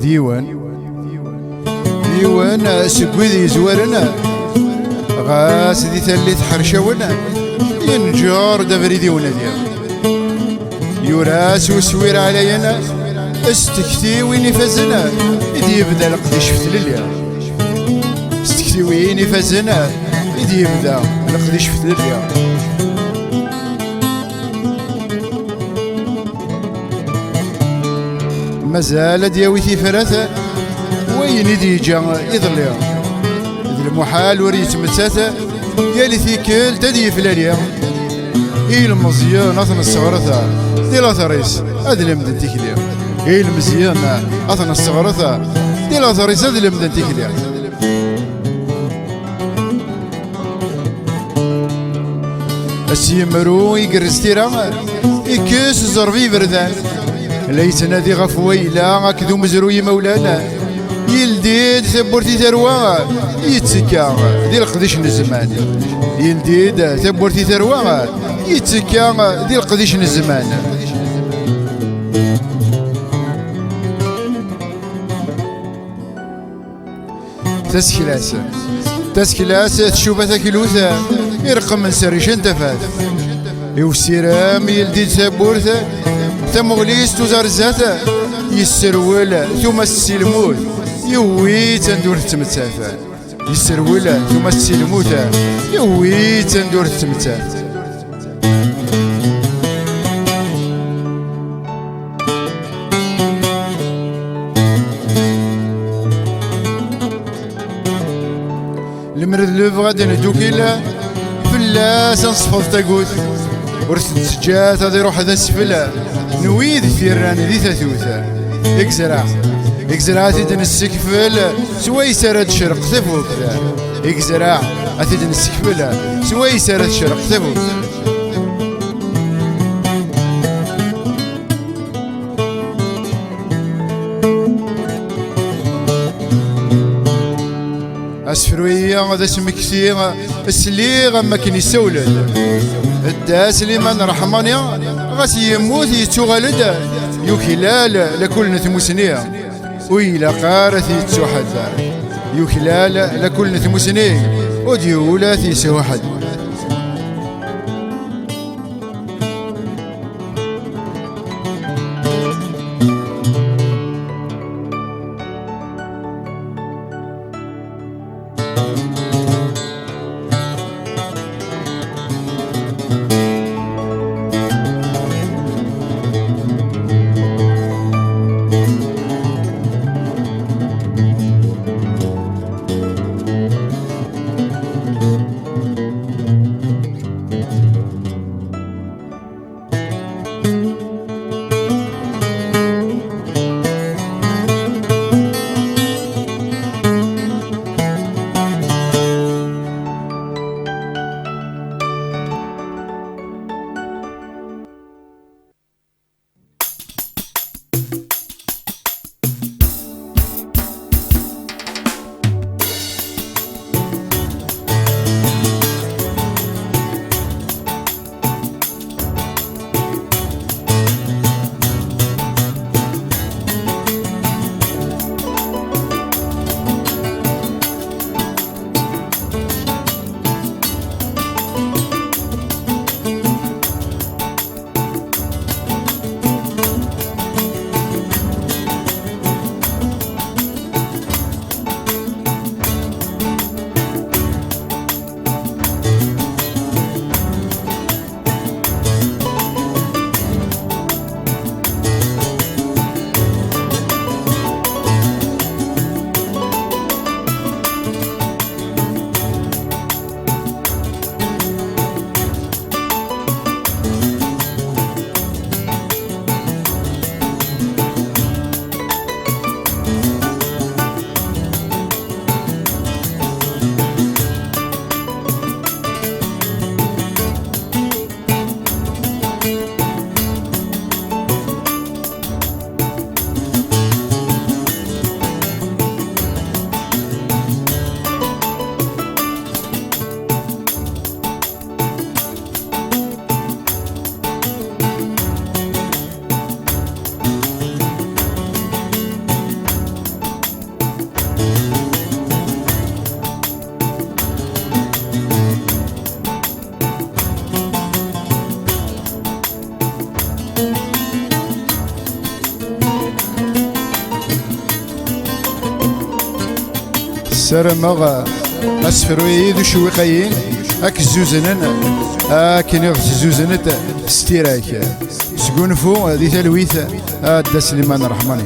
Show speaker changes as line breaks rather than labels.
ديوان سكويدي زوارنا غاس دي ثالث حرشونا ينجار دبري ديونا يوراس وسوير علينا استكتي وين فزنا يدي يبدا القديش فتلليا استكتي وين فزنا يدي يبدا القديش فتلليا مازال دياوي في فرثة وين يدي جا يضليا إذ المحال وريت متاتا يالي ثيكل تدي فلاليا إيه المزيان أثنى الصغرثة دي لا ثريس أدلم دنتيكليا إيه المزيان أثنى الصغرثة دي لا ثريس أدلم دنتيكليا السيمرو يقرز تيرا يكس زربي بردان ليس نادي غفويلا كذو مزروي مولانا يلديد ثبورتي ثروة يتسكا دي القديش الزمان يلديد ثبورتي ثروة يتسكا دي القديش الزمان تسكلاس تشوف ثكلوثا يرقم من سريشن تفات يوسيرام يلديد ثبورثا تمغليس توزار الزاتا يسرول ثم السلموت يوي تندور التمتاثا يسرول ثم السلموت يوي تندور التمتاث المرد لوف غادي ندوكيلا فلاس نصفض تاقوت ورث السجات هذا يروح هذا السفلة نويد ثيران ذي ثاثوثا اكزرع تيدن السكفل سوي سرد شرق ثفوت اكزرع تيدن السكفل سوي سرد شرق ثفوت اسفروية هذا سمكسي السليغ اما كان يسولد الداس اللي من رحمانيا غاس يموت يتوغلد يوكلال لكل نثموسنية ويلا قارث يتسوحد يوكلال لكل نثموسنية وديولا يسوحد سارما اسفروي ذو شويقين اك الزوزنن اكن يغز الزوزنت ستيراك سكونفو هذه تلويث دا سليمان الرحماني.